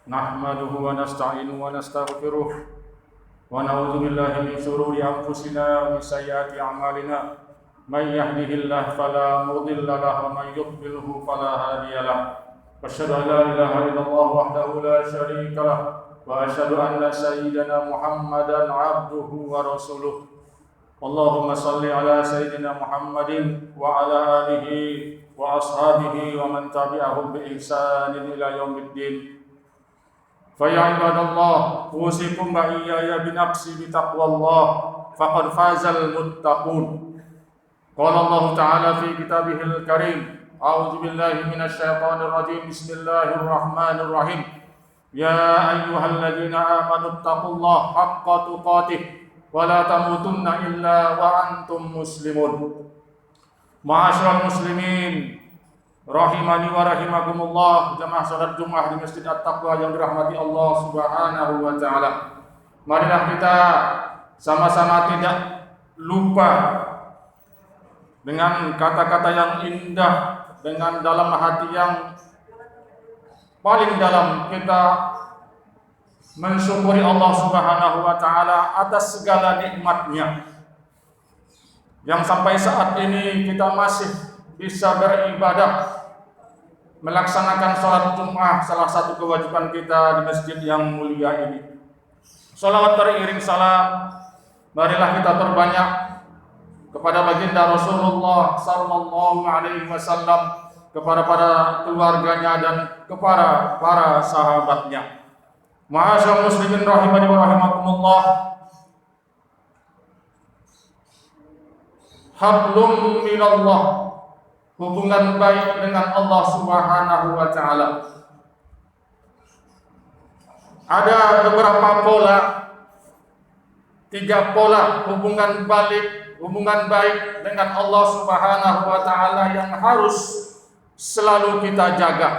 نحمده ونستعينه ونستغفره ونعوذ بالله من شرور أنفسنا ومن سيئات أعمالنا من يهده الله فلا مضل له ومن يضلله فلا هادي له أشهد أن لا إله إلا الله وحده لا شريك له وأشهد أن سيدنا محمدا عبده ورسوله اللهم صل على سيدنا محمد وعلى آله وأصحابه ومن تبعهم بإحسان إلى يوم الدين فيا عباد الله أوصيكم وإياي بنفسي بتقوى الله فقد فاز المتقون قال الله تعالى في كتابه الكريم أعوذ بالله من الشيطان الرجيم بسم الله الرحمن الرحيم يا أيها الذين آمنوا اتقوا الله حق تقاته ولا تموتن إلا وأنتم مسلمون Ma'asyiral muslimin rahimani wa rahimakumullah, jamaah salat Jumat di Masjid At-Taqwa yang dirahmati Allah Subhanahu wa taala. Marilah kita sama-sama tidak lupa dengan kata-kata yang indah, dengan dalam hati yang paling dalam kita mensyukuri Allah Subhanahu wa taala atas segala nikmatnya. Yang sampai saat ini kita masih bisa beribadah, melaksanakan sholat Jumat, salah satu kewajiban kita di masjid yang mulia ini. Sholawat teriring salam, marilah kita perbanyak kepada baginda Rasulullah sallallahu alaihi wasallam, kepada para keluarganya dan kepada para sahabatnya. Ma'asyiral muslimin rahimani wa rahimakumullah. Hablum minallah, hubungan baik dengan Allah Subhanahu wa taala. Ada beberapa pola, 3 pola hubungan baik dengan Allah Subhanahu wa taala yang harus selalu kita jaga.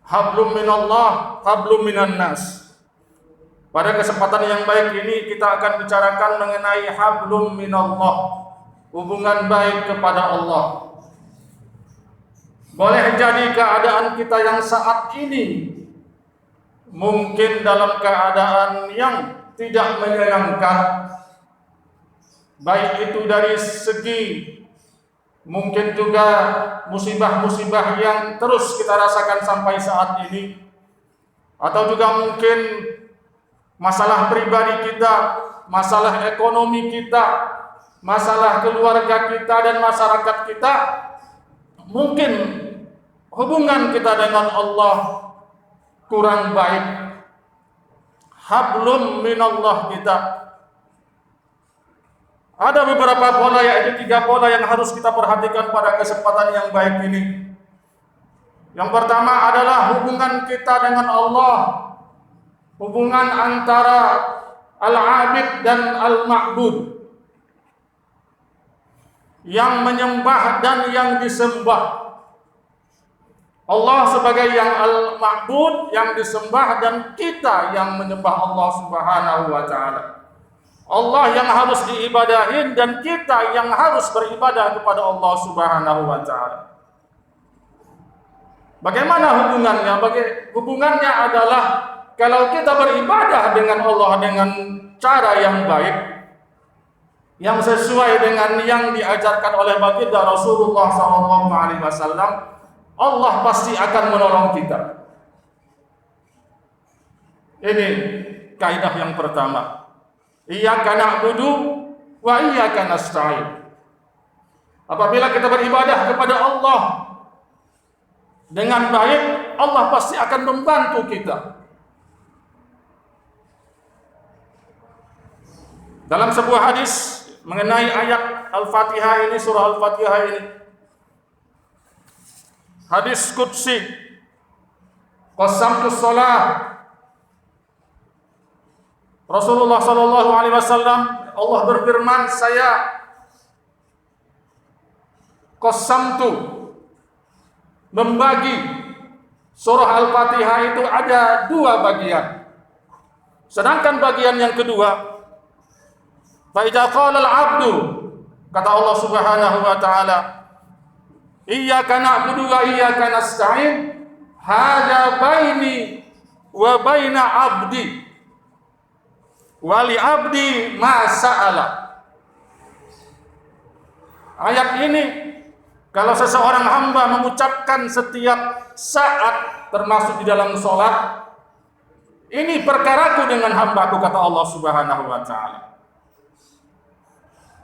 Hablum minallah, hablum minan nas. Pada kesempatan yang baik ini kita akan bicarakan mengenai hablum minallah, hubungan baik kepada Allah. Boleh jadi keadaan kita yang saat ini mungkin dalam keadaan yang tidak menyenangkan, baik itu dari segi mungkin juga musibah-musibah yang terus kita rasakan sampai saat ini, atau juga mungkin masalah pribadi kita, masalah ekonomi kita, masalah keluarga kita dan masyarakat kita. Mungkin hubungan kita dengan Allah kurang baik. Hablum minallah kita. Ada beberapa pola, yaitu 3 pola yang harus kita perhatikan pada kesempatan yang baik ini. Yang pertama adalah hubungan kita dengan Allah, hubungan antara al-abid dan al-ma'bud, yang menyembah dan yang disembah. Allah sebagai yang al-ma'bud, yang disembah, dan kita yang menyembah Allah Subhanahu wa taala. Allah yang harus diibadahin dan kita yang harus beribadah kepada Allah Subhanahu wa taala. Bagaimana hubungannya? Hubungannya adalah kalau kita beribadah dengan Allah dengan cara yang baik, yang sesuai dengan yang diajarkan oleh baginda Rasulullah SAW, Allah pasti akan menolong kita. Ini kaidah yang pertama. Iyyaka na'budu wa iyyaka nasta'in. Apabila kita beribadah kepada Allah dengan baik, Allah pasti akan membantu kita. Dalam sebuah hadis mengenai ayat Al-Fatihah ini, surah Al-Fatihah ini, hadis qudsi, qasamtus shalah, Rasulullah sallallahu alaihi wasallam, Allah berfirman, saya qasamtu, membagi surah Al-Fatihah itu ada 2 bagian. Sedangkan bagian yang kedua, fa idza qala al-'abdu, kata Allah Subhanahu wa taala, iyyaka na'budu wa iyyaka nasta'in, hada baini wa baina abdi wali abdi ma sa'ala. Ayat ini kalau seseorang hamba mengucapkan setiap saat termasuk di dalam sholat, ini perkaraku dengan hambaku, kata Allah Subhanahu wa ta'ala.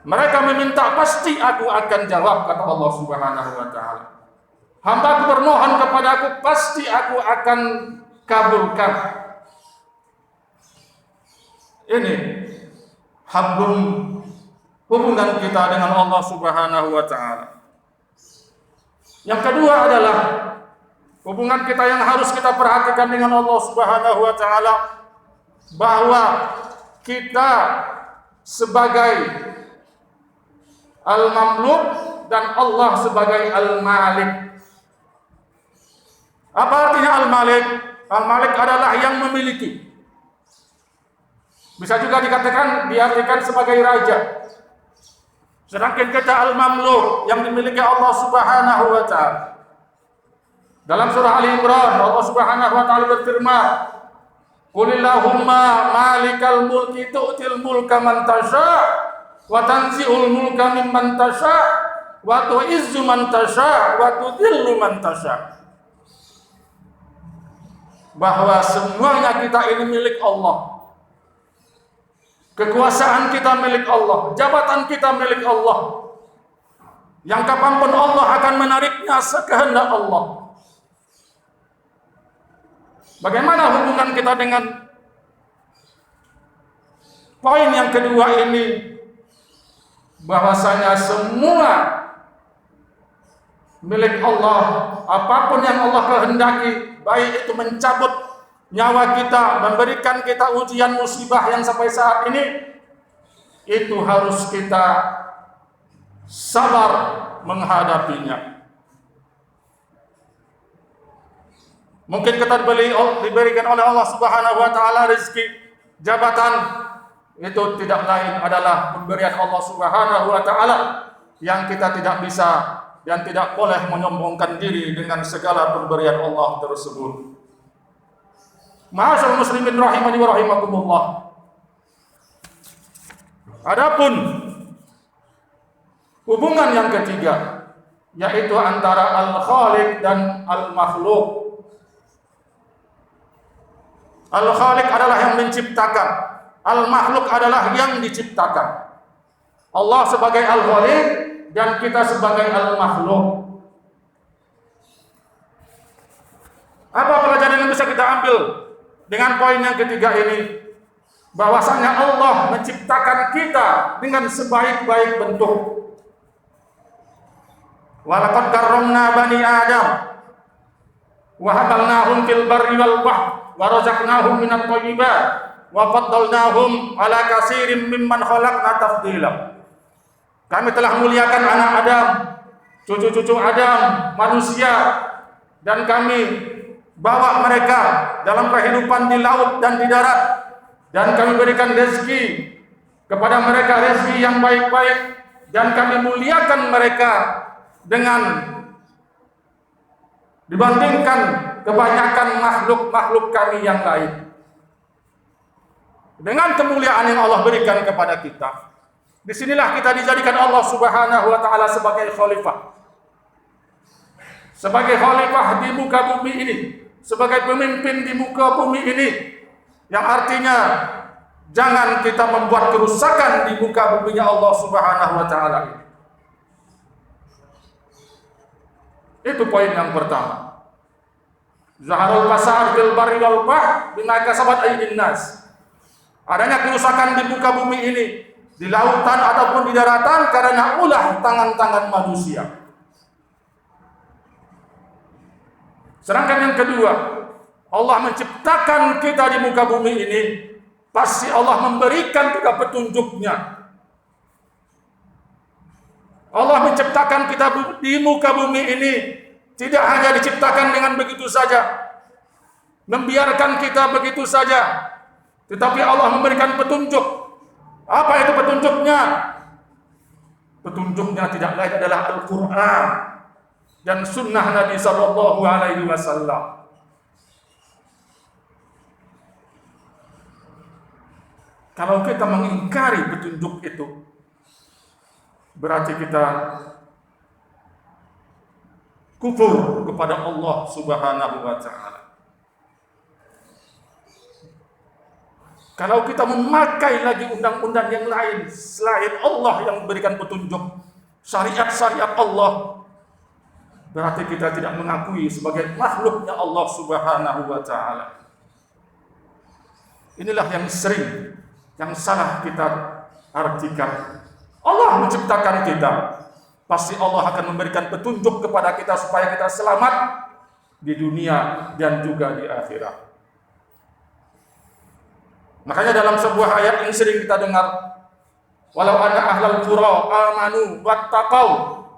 Mereka meminta, pasti aku akan jawab, kata Allah Subhanahu wa ta'ala. Hambaku bermohon kepadaku, pasti aku akan kabulkan. Ini hablum, hubungan kita dengan Allah Subhanahu wa ta'ala. Yang kedua adalah hubungan kita yang harus kita perhatikan dengan Allah Subhanahu wa ta'ala, bahwa kita sebagai al-mamluk dan Allah sebagai al-malik. Apa artinya al-malik? Al-malik adalah yang memiliki. Bisa juga diartikan sebagai raja. Sedangkan kita al-mamluk, yang dimiliki Allah Subhanahu wa ta'ala. Dalam surah Ali Imran, Allah Subhanahu wa ta'ala berfirman, "Qulillahumma malikal mulki tu'til mulka man tasha' wa tanzi'ul mulka mimman tasha' wa tu'izzu man tasha' wa tudhillu man tasha'." Bahwa semuanya kita ini milik Allah. Kekuasaan kita milik Allah, jabatan kita milik Allah. Yang kapanpun Allah akan menariknya sekehendak Allah. Bagaimana hubungan kita dengan poin yang kedua ini? Bahwasanya semua milik Allah, apapun yang Allah kehendaki, baik itu mencabut nyawa kita, memberikan kita ujian musibah yang sampai saat ini, itu harus kita sabar menghadapinya. Mungkin kita diberikan oleh Allah Subhanahu wa ta'ala rezeki, jabatan, itu tidak lain adalah pemberian Allah Subhanahu wa ta'ala, yang kita tidak bisa dan tidak boleh menyombongkan diri dengan segala pemberian Allah tersebut. Ma'asyiral muslimin rahimani wa rahimakumullah. Adapun hubungan yang ketiga, yaitu antara al-khaliq dan al-makhluk. Al-khaliq adalah yang menciptakan, al-makhluk adalah yang diciptakan. Allah sebagai al-khaliq dan kita sebagai al-makhluk. Apa pelajaran yang bisa kita ambil dengan poin yang ketiga ini? Bahwasanya Allah menciptakan kita dengan sebaik-baik bentuk. Walaqad karramna bani Adam wa hamalnahum fil barri wal bahr wa razaqnahum minat thayyibat wa faddalnahum ala katsirin mimman khalaqna tafdila. Kami telah muliakan anak Adam, cucu-cucu Adam, manusia, dan kami bawa mereka dalam kehidupan di laut dan di darat, dan kami berikan rezeki kepada mereka, rezeki yang baik-baik, dan kami muliakan mereka dengan dibandingkan kebanyakan makhluk-makhluk kami yang lain. Dengan kemuliaan yang Allah berikan kepada kita, disinilah kita dijadikan Allah Subhanahu wa ta'ala sebagai khalifah. Sebagai khalifah di muka bumi ini, sebagai pemimpin di muka bumi ini, yang artinya jangan kita membuat kerusakan di muka buminya Allah Subhanahu wa ta'ala ini. Itu poin yang pertama. Zaharul fasad fil barri wal bahr bima kasabat aydin nas. Adanya kerusakan di muka bumi ini, di lautan ataupun di daratan, karena ulah tangan-tangan manusia. Sedangkan yang kedua, Allah menciptakan kita di muka bumi ini, pasti Allah memberikan kita petunjuknya. Allah menciptakan kita di muka bumi ini tidak hanya diciptakan dengan begitu saja, membiarkan kita begitu saja, tetapi Allah memberikan petunjuk. Apa itu petunjuknya? Petunjuknya tidak lain adalah Al-Quran dan sunnah Nabi Sallallahu Alaihi Wasallam. Kalau kita mengingkari petunjuk itu, berarti kita kufur kepada Allah Subhanahu wa Ta'ala. Kalau kita memakai lagi undang-undang yang lain selain Allah yang memberikan petunjuk, syariat-syariat Allah, berarti kita tidak mengakui sebagai makhluknya Allah Subhanahu wa Ta'ala. Inilah yang sering, yang salah kita artikan. Allah menciptakan kita, pasti Allah akan memberikan petunjuk kepada kita supaya kita selamat di dunia dan juga di akhirat. Makanya dalam sebuah ayat yang sering kita dengar, walau anna ahlal qura amanu wattaqau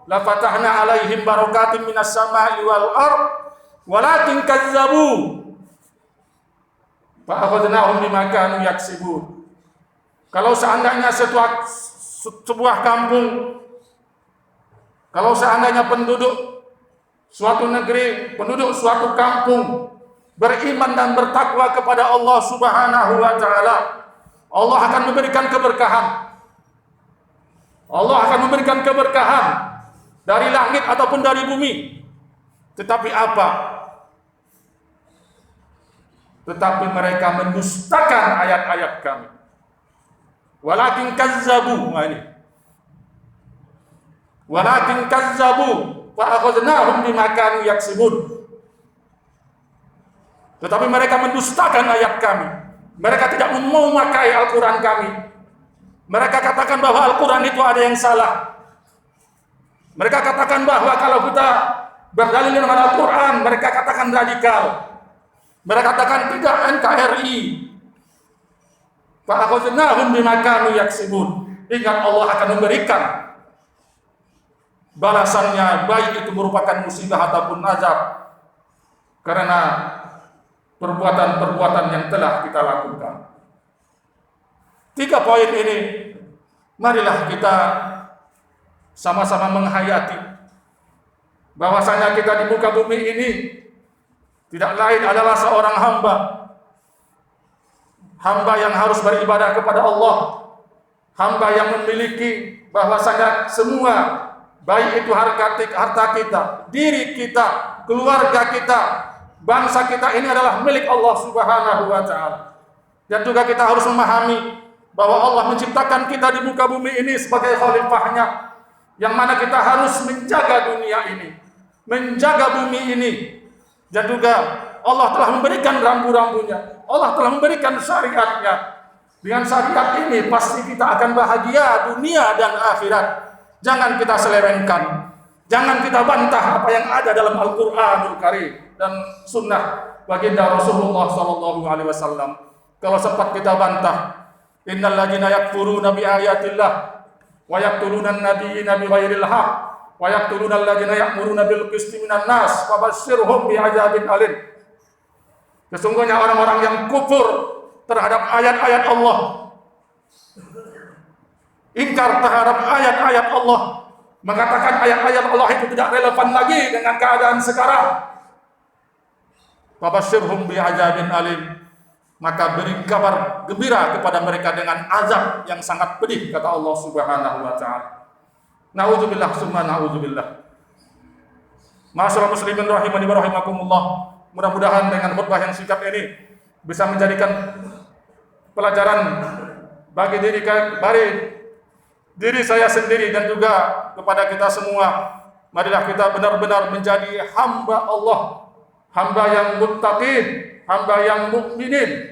la fatahna alaihim barakatim minas sama'i wal ard walakin kazzabu fa akhadnahum bima kanu yaksibun. Kalau seandainya sebuah kampung, kalau seandainya penduduk suatu negeri, penduduk suatu kampung beriman dan bertakwa kepada Allah Subhanahu wa Ta'ala, Allah akan memberikan keberkahan. Allah akan memberikan keberkahan dari langit ataupun dari bumi. Tetapi apa? Tetapi mereka mendustakan ayat-ayat kami. Walakin kazzabu. Walakin kazzabu fa akhadnahum bima kanu yaksibun. Tetapi mereka mendustakan ayat kami. Mereka tidak mau memakai Al-Quran kami. Mereka katakan bahwa Al-Quran itu ada yang salah. Mereka katakan bahwa kalau kita berdalil dengan Al-Quran, mereka katakan radikal. Mereka katakan tidak NKRI. Fa'akhadnahum bima kanu yaksibun. Ingat, Allah akan memberikan balasannya, baik itu merupakan musibah ataupun azab, karena perbuatan-perbuatan yang telah kita lakukan. 3 poin ini, marilah kita sama-sama menghayati bahwasanya kita di muka bumi ini tidak lain adalah seorang hamba yang harus beribadah kepada Allah, hamba yang memiliki bahwasanya semua, baik itu harta kita, diri kita, keluarga kita, bangsa kita ini adalah milik Allah Subhanahu wa Ta'ala. Dan juga kita harus memahami bahwa Allah menciptakan kita di muka bumi ini sebagai khalifahnya, yang mana kita harus menjaga dunia ini, menjaga bumi ini. Dan juga Allah telah memberikan rambu-rambunya, Allah telah memberikan syariatnya. Dengan syariat ini pasti kita akan bahagia dunia dan akhirat. Jangan kita selewengkan, jangan kita bantah apa yang ada dalam Al-Quranul Karim dan sunnah baginda Rasulullah SAW. Kalau sempat kita bantah, innal ladzina yakfuruna bi ayatillah wa yaqtuluna an-nabiyina bighairil haqq wa yaqtuluna alladzina ya'muruna bil qisti minan nas fabashshirhum bi adzabin alim. Sesungguhnya orang-orang yang kufur terhadap ayat-ayat Allah, ingkar terhadap ayat-ayat Allah, mengatakan ayat-ayat Allah itu tidak relevan lagi dengan keadaan sekarang, fabashshirhum bi adzabin alim, maka beri kabar gembira kepada mereka dengan azab yang sangat pedih, kata Allah Subhanahu wa Ta'ala. Na'udzubillah summa na'udzubillah. Ma'asyiral muslimin rahimani wa rahimakumullah. Mudah-mudahan dengan khutbah yang singkat ini bisa menjadikan pelajaran bagi diri saya sendiri dan juga kepada kita semua. Marilah kita benar-benar menjadi hamba Allah, hamba yang muttaqin, hamba yang mukminin.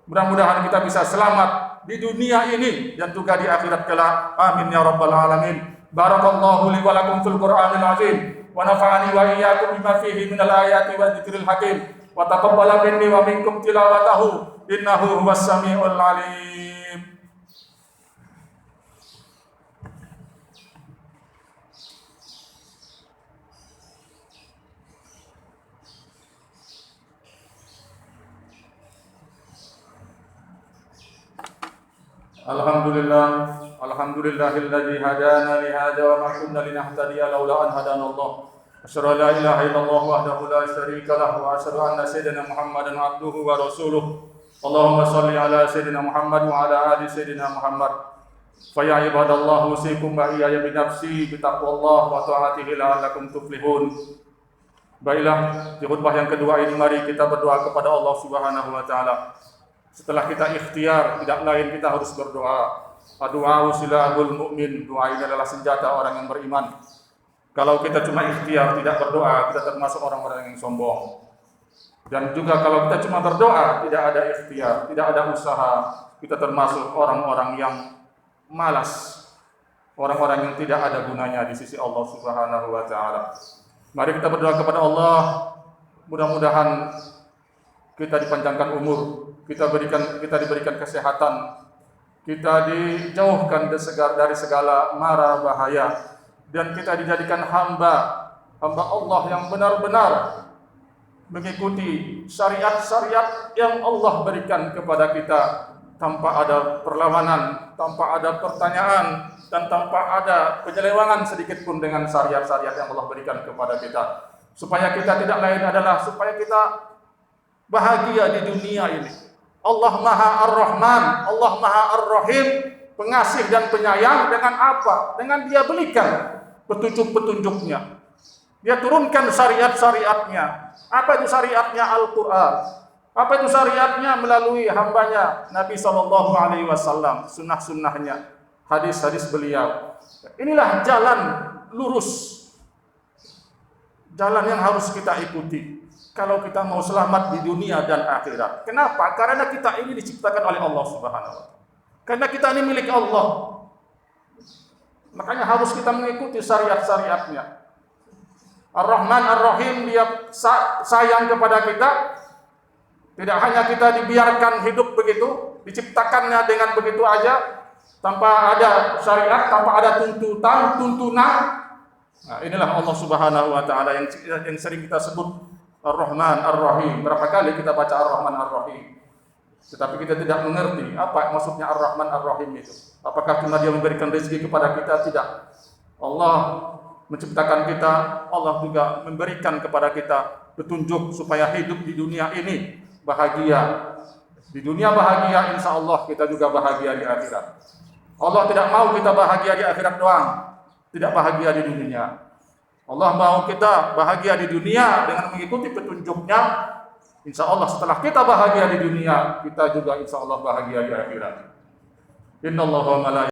Mudah-mudahan kita bisa selamat di dunia ini dan juga di akhirat kelak. Amin ya rabbal alamin. Barakallahu li wa lakum fil Qur'anil azim wa nafa'ani wa iyyakum bima fihi minal ayati wa dzikril hakim wa taqabbala minni wa minkum tilawatahu innahu huwas samiul alim. Alhamdulillahilladzi hadana li hadza wa ma kunna linahtadiya laula an hadana Allah. Asyhadu an la ilaha illallah wahdahu la syarika lahu wa asyhadu anna sayyidina Muhammadan abduhu wa rasuluh. Allahumma salli ala Sayyidina Muhammad wa ala ali Sayyidina Muhammad. Faya ibadallah usikum wa iyaya binafsi bitaqwallah wa ta'atihi la'allakum tuflihun. Baiklah, di khutbah yang kedua ini mari kita berdoa kepada Allah Subhanahu wa taala. Setelah kita ikhtiar, tidak lain kita harus berdoa. Doa silahul mukmin, doa ini adalah senjata orang yang beriman. Kalau kita cuma ikhtiar tidak berdoa, kita termasuk orang-orang yang sombong. Dan juga kalau kita cuma berdoa, tidak ada ikhtiar, tidak ada usaha, kita termasuk orang-orang yang malas, orang-orang yang tidak ada gunanya di sisi Allah Subhanahu wa taala. Mari kita berdoa kepada Allah, mudah-mudahan kita dipanjangkan umur, kita diberikan kesehatan, kita dijauhkan dari segala mara bahaya, dan kita dijadikan hamba Allah yang benar-benar mengikuti syariat-syariat yang Allah berikan kepada kita tanpa ada perlawanan, tanpa ada pertanyaan, dan tanpa ada penyelewangan sedikit pun dengan syariat-syariat yang Allah berikan kepada kita. Supaya kita tidak lain adalah supaya kita bahagia di dunia ini. Allah Maha Ar-Rahman, Allah Maha Ar-Rahim, pengasih dan penyayang dengan apa? Dengan Dia berikan petunjuk-petunjuknya. Dia turunkan syariat-syariatnya. Apa itu syariatnya? Al-Quran. Apa itu syariatnya? Melalui hambanya Nabi SAW, sunnah-sunnahnya, hadis-hadis beliau. Inilah jalan lurus, jalan yang harus kita ikuti kalau kita mau selamat di dunia dan akhirat. Kenapa? Karena kita ini diciptakan oleh Allah Subhanahu wa taala. Karena kita ini milik Allah. Makanya harus kita mengikuti syariat-syariatnya. Ar-Rahman Ar-Rahim, Dia sayang kepada kita. Tidak hanya kita dibiarkan hidup begitu, diciptakannya dengan begitu aja, tanpa ada syariat, tanpa ada tuntunan. Nah, inilah Allah Subhanahu wa taala yang sering kita sebut Ar-Rahman Ar-Rahim. Berapa kali kita baca Ar-Rahman Ar-Rahim, tetapi kita tidak mengerti apa maksudnya Ar-Rahman Ar-Rahim itu. Apakah cuma Dia memberikan rezeki kepada kita? Tidak. Allah menciptakan kita, Allah juga memberikan kepada kita petunjuk supaya hidup di dunia ini bahagia. Di dunia bahagia, insya Allah kita juga bahagia di akhirat. Allah tidak mau kita bahagia di akhirat doang, tidak bahagia di dunia. Allah mau kita bahagia di dunia dengan mengikuti petunjuknya. Insya Allah setelah kita bahagia di dunia, kita juga insya Allah bahagia di akhirat. Innallaha wa malaikatahu